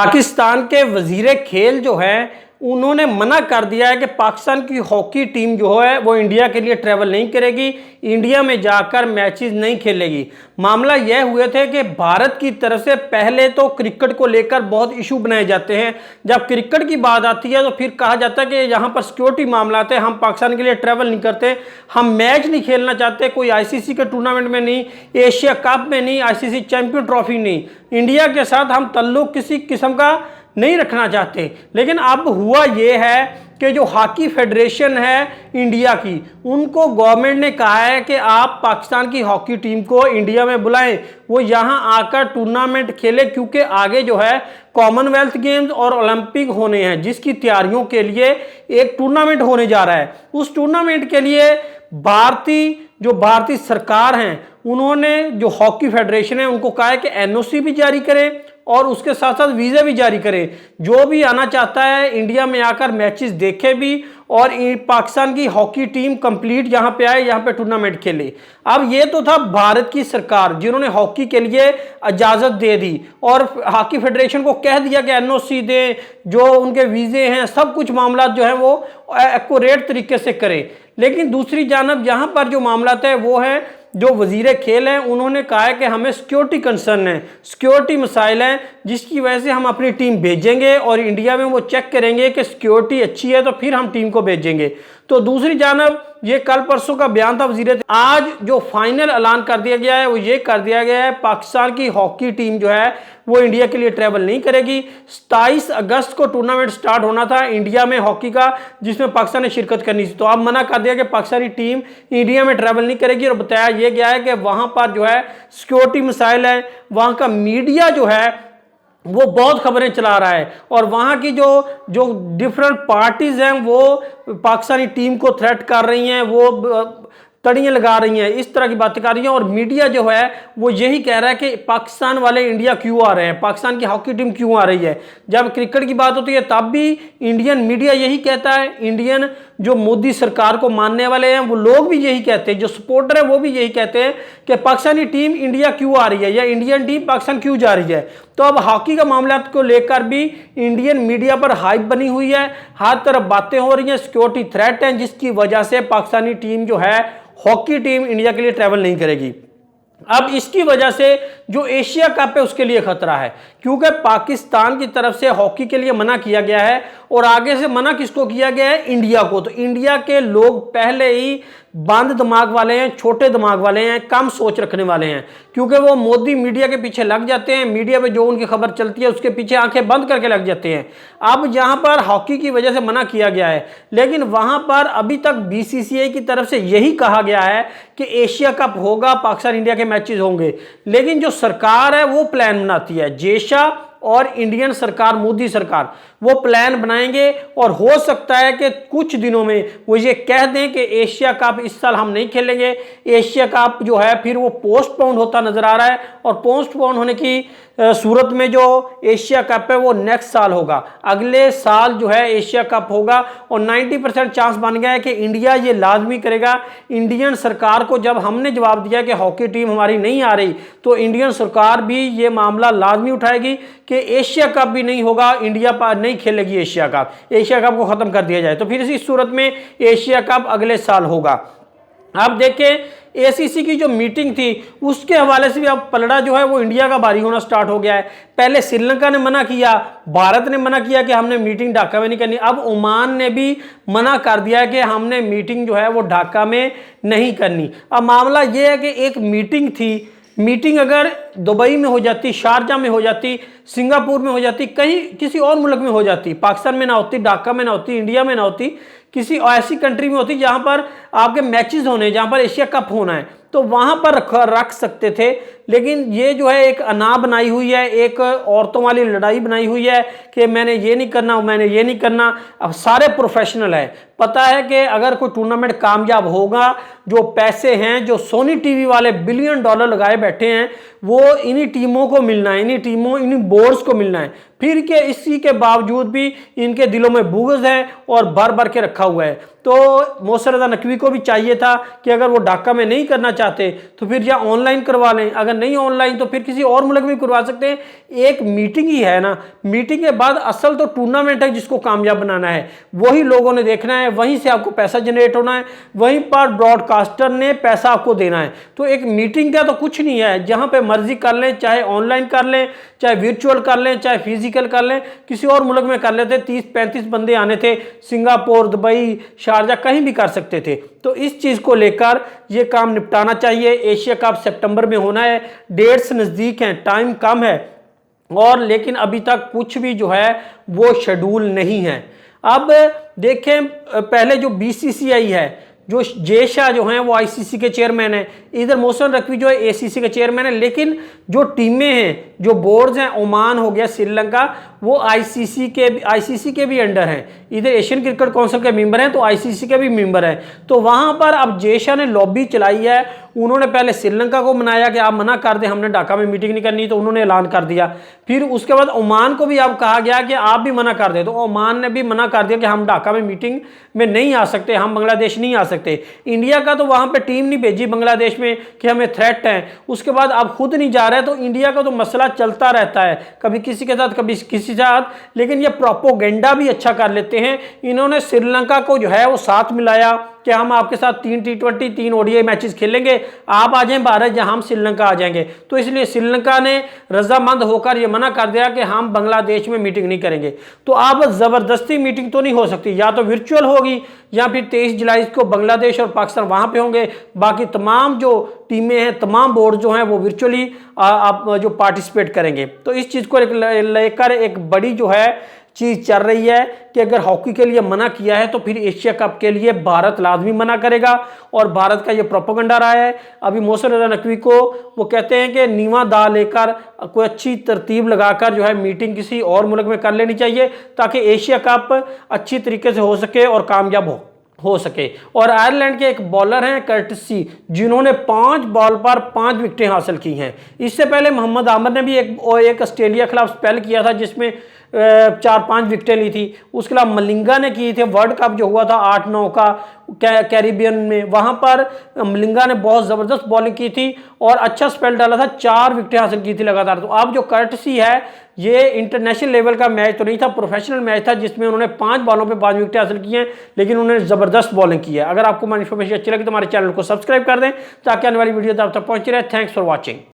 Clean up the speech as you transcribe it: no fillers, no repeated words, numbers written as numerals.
पाकिस्तान के वजीर खेल जो है उन्होंने मना कर दिया है कि पाकिस्तान की हॉकी टीम जो है वो इंडिया के लिए ट्रैवल नहीं करेगी, इंडिया में जाकर मैचेस नहीं खेलेगी। मामला यह हुए थे कि भारत की तरफ से पहले तो क्रिकेट को लेकर बहुत इशू बनाए जाते हैं। जब क्रिकेट की बात आती है तो फिर कहा जाता है कि यहाँ पर सिक्योरिटी मामला है, हम पाकिस्तान के लिए ट्रैवल नहीं करते, हम मैच नहीं खेलना चाहते, कोई आईसीसी के टूर्नामेंट में नहीं, एशिया कप में नहीं, आईसीसी चैंपियन ट्रॉफी नहीं, इंडिया के साथ हम तल्लुक किसी किस्म का नहीं रखना चाहते। लेकिन अब हुआ ये है कि जो हॉकी फेडरेशन है इंडिया की, उनको गवर्नमेंट ने कहा है कि आप पाकिस्तान की हॉकी टीम को इंडिया में बुलाएं, वो यहाँ आकर टूर्नामेंट खेले, क्योंकि आगे जो है कॉमनवेल्थ गेम्स और ओलंपिक होने हैं, जिसकी तैयारियों के लिए एक टूर्नामेंट होने जा रहा है। उस टूर्नामेंट के लिए भारतीय सरकार हैं, उन्होंने जो हॉकी फेडरेशन है उनको कहा है कि एनओसी भी जारी करें और उसके साथ साथ वीज़ा भी जारी करें। जो भी आना चाहता है इंडिया में आकर मैचेस देखे भी और पाकिस्तान की हॉकी टीम कंप्लीट यहाँ पे आए, यहाँ पे टूर्नामेंट खेले। अब ये तो था भारत की सरकार जिन्होंने हॉकी के लिए इजाज़त दे दी और हॉकी फेडरेशन को कह दिया कि एनओसी दें, जो उनके वीज़े हैं सब कुछ मामला जो है वो एक्यूरेट तरीके से करें। लेकिन दूसरी जानब यहाँ पर जो मामला है वो है जो वजीर खेल हैं, उन्होंने कहा है कि हमें सिक्योरिटी कंसर्न है, सिक्योरिटी मसाइल हैं, जिसकी वजह से हम अपनी टीम भेजेंगे और इंडिया में वो चेक करेंगे कि सिक्योरिटी अच्छी है तो फिर हम टीम को भेजेंगे। तो दूसरी जानब ये कल परसों का बयान था वजीर, आज जो फाइनल ऐलान कर दिया गया है वो ये कर दिया गया है पाकिस्तान की हॉकी टीम जो है वो इंडिया के लिए ट्रैवल नहीं करेगी। 27 अगस्त को टूर्नामेंट स्टार्ट होना था इंडिया में हॉकी का, जिसमें पाकिस्तान ने शिरकत करनी थी, तो अब मना कर दिया कि पाकिस्तानी टीम इंडिया में ट्रैवल नहीं करेगी। और बताया यह गया है कि वहां पर जो है सिक्योरिटी मसाइल है, वहां का मीडिया जो है वो बहुत खबरें चला रहा है और वहाँ की जो डिफरेंट पार्टीज हैं वो पाकिस्तानी टीम को थ्रेट कर रही हैं, वो तड़ियाँ लगा रही हैं, इस तरह की बातें कर रही हैं। और मीडिया जो है वो यही कह रहा है कि पाकिस्तान वाले इंडिया क्यों आ रहे हैं, पाकिस्तान की हॉकी टीम क्यों आ रही है। जब क्रिकेट की बात होती है तब भी इंडियन मीडिया यही कहता है, इंडियन जो मोदी सरकार को मानने वाले हैं वो लोग भी यही कहते हैं, जो सपोर्टर है वो भी यही कहते हैं कि पाकिस्तानी टीम इंडिया क्यों आ रही है या इंडियन टीम पाकिस्तान क्यों जा रही है। तो अब हॉकी का मामला को लेकर भी इंडियन मीडिया पर हाइप बनी हुई है, हर तरफ बातें हो रही हैं, सिक्योरिटी थ्रेट है, जिसकी वजह से पाकिस्तानी टीम जो है हॉकी टीम इंडिया के लिए ट्रैवल नहीं करेगी। अब इसकी वजह से जो एशिया कप है उसके लिए खतरा है, क्योंकि पाकिस्तान की तरफ से हॉकी के लिए मना किया गया है और आगे से मना किसको किया गया है, इंडिया को। तो इंडिया के लोग पहले ही बंद दिमाग वाले हैं, छोटे दिमाग वाले हैं, कम सोच रखने वाले हैं, क्योंकि वो मोदी मीडिया के पीछे लग जाते हैं, मीडिया में जो उनकी खबर चलती है उसके पीछे आंखें बंद करके लग जाते हैं। अब यहाँ पर हॉकी की वजह से मना किया गया है, लेकिन वहाँ पर अभी तक बीसीसीआई की तरफ से यही कहा गया है कि एशिया कप होगा, पाकिस्तान इंडिया के मैचेस होंगे। लेकिन जो सरकार है वो प्लान बनाती है, जेशा और इंडियन सरकार, मोदी सरकार वो प्लान बनाएंगे और हो सकता है कि कुछ दिनों में वो ये कह दें कि एशिया कप इस साल हम नहीं खेलेंगे। एशिया कप जो है फिर वो पोस्टपोन होता नजर आ रहा है और पोस्टपोन होने की सूरत में जो एशिया कप है वो नेक्स्ट साल होगा, अगले साल जो है एशिया कप होगा और 90% चांस बन गया है कि इंडिया ये लाजमी करेगा। इंडियन सरकार को जब हमने जवाब दिया कि हॉकी टीम हमारी नहीं आ रही, तो इंडियन सरकार भी ये मामला लाजमी उठाएगी कि एशिया कप भी नहीं होगा, इंडिया पर नहीं खेलेगी एशिया कप, एशिया कप को खत्म कर दिया जाए। तो फिर इस सूरत में एशिया कप अगले साल होगा। अब देखें एसीसी की जो मीटिंग थी उसके हवाले से भी अब पलड़ा जो है वो इंडिया का भारी होना स्टार्ट हो गया है। पहले श्रीलंका ने मना किया, भारत ने मना किया कि हमने मीटिंग ढाका में नहीं करनी, अब ओमान ने भी मना कर दिया कि हमने मीटिंग जो है वो ढाका में नहीं करनी। अब मामला ये है कि एक मीटिंग थी, मीटिंग अगर दुबई में हो जाती, शारजा में हो जाती, सिंगापुर में हो जाती, कहीं किसी और मुल्क में हो जाती, पाकिस्तान में ना होती, ढाका में ना होती, इंडिया में ना होती, किसी ऐसी कंट्री में होती जहां पर आपके मैचेस होने, जहां पर एशिया कप होना है, तो वहां पर रख सकते थे। लेकिन ये जो है एक अना बनाई हुई है, एक औरतों वाली लड़ाई बनाई हुई है कि मैंने ये नहीं करना, मैंने ये नहीं करना। अब सारे प्रोफेशनल है, पता है कि अगर कोई टूर्नामेंट कामयाब होगा, जो पैसे हैं, जो सोनी टीवी वाले $बिलियन लगाए बैठे हैं, वो इन्हीं टीमों को मिलना है, इन्हीं बोर्ड्स को मिलना है। फिर के इसी के बावजूद भी इनके दिलों में बुग़्ज़ है और भर भर के रखा हुआ है। तो मोहसिन रज़ा नकवी को भी चाहिए था कि अगर वो ढाका में नहीं करना चाहते तो फिर या ऑनलाइन करवा लें, अगर नहीं ऑनलाइन तो फिर किसी और मुल्क में करवा सकते हैं। एक मीटिंग ही है ना, मीटिंग के बाद असल तो टूर्नामेंट है जिसको कामयाब बनाना है, वही लोगों ने देखना है, वहीं से आपको पैसा जनरेट होना है, वहीं पर ब्रॉडकास्टर ने पैसा आपको देना है। तो एक मीटिंग का तो कुछ नहीं है, जहां पे मर्जी कर लें, चाहे ऑनलाइन कर लें, चाहे वर्चुअल कर लें, चाहे फिजिकल कर लें, किसी और मुल्क में कर लेते 30-35 बंदे आने थे, सिंगापुर, दुबई, शारजा कहीं भी कर सकते थे। तो इस चीज़ को लेकर ये काम निपटाना चाहिए। एशिया कप सितंबर में होना है, डेट्स नज़दीक हैं, टाइम कम है, और लेकिन अभी तक कुछ भी जो है वो शेड्यूल नहीं है। अब देखें, पहले जो बीसीसीआई है, जो जे शाह जो हैं वो आईसीसी के चेयरमैन हैं, इधर मोहसिन रकवी जो है एसीसी के चेयरमैन है, लेकिन जो टीमें हैं, जो बोर्ड्स हैं, ओमान हो गया, श्रीलंका, वो आईसीसी के भी अंडर हैं। इधर एशियन क्रिकेट काउंसिल के मेंबर हैं तो आईसीसी के भी मेंबर हैं। तो वहां पर अब जे शाह ने लॉबी चलाई है। उन्होंने पहले श्रीलंका को मनाया कि आप मना कर दें, हमने ढाका में मीटिंग नहीं करनी, तो उन्होंने ऐलान कर दिया। फिर उसके बाद ओमान को भी अब कहा गया कि आप भी मना कर दें, तो ओमान ने भी मना कर दिया कि हम ढाका में मीटिंग में नहीं आ सकते, हम बांग्लादेश नहीं आ सकते। इंडिया का तो वहां पे टीम नहीं भेजी बांग्लादेश में कि हमें थ्रेट है, उसके बाद अब खुद नहीं जा रहे। तो इंडिया का तो मसला चलता रहता है, कभी किसी के साथ, कभी किसी साथ, लेकिन ये प्रोपोगेंडा भी अच्छा कर लेते हैं। इन्होंने श्रीलंका को जो है वो साथ मिलाया कि हम आपके साथ 3 T20, 3 ODI मैचेस खेलेंगे, आप आ जाएं भारत या हम श्रीलंका आ जाएंगे। तो इसलिए श्रीलंका ने रजामंद होकर यह मना कर दिया कि हम बांग्लादेश में मीटिंग नहीं करेंगे। तो अब जबरदस्ती मीटिंग तो नहीं हो सकती, या तो वर्चुअल होगी या फिर 23 जुलाई को बांग्लादेश और पाकिस्तान वहां पे होंगे। बाकी तमाम जो टीमें हैं, तमाम बोर्ड जो हैं वो वर्चुअली आप जो पार्टिसिपेट करेंगे। तो इस चीज़ को लेकर एक बड़ी जो है चीज़ चल रही है कि अगर हॉकी के लिए मना किया है तो फिर एशिया कप के लिए भारत लाजमी मना करेगा, और भारत का ये प्रोपेगेंडा रहा है। अभी मोहसिन रजा नकवी को वो कहते हैं कि नीवा दा लेकर कोई अच्छी तरतीब लगाकर जो है मीटिंग किसी और मुल्क में कर लेनी चाहिए, ताकि एशिया कप अच्छी तरीके से हो सके और कामयाब हो सके। और आयरलैंड के एक बॉलर हैं कर्टसी, जिन्होंने 5 बॉल पर 5 विकेटें हासिल की हैं। इससे पहले मोहम्मद आमिर ने भी एक ऑस्ट्रेलिया के खिलाफ स्पेल किया था जिसमें 4-5 विकेटें ली थी। उसके अलावा मलिंगा ने की थी, वर्ल्ड कप जो हुआ था 8-9 का कैरिबियन में, वहां पर मलिंगा ने बहुत ज़बरदस्त बॉलिंग की थी और अच्छा स्पेल डाला था, 4 विकेटें हासिल की थी लगातार। तो अब जो कर्टसी है, ये इंटरनेशनल लेवल का मैच तो नहीं था, प्रोफेशनल मैच था जिसमें उन्होंने 5 बॉलों पे 5 विकेटें हासिल की हैं, लेकिन उन्होंने ज़बरदस्त बॉलिंग की है। अगर आपको हमारी इन्फॉर्मेशन अच्छी लगी तो हमारे चैनल को सब्सक्राइब कर दें ताकि आने वाली वीडियो आप तक पहुंची रहे। Thanks for watching.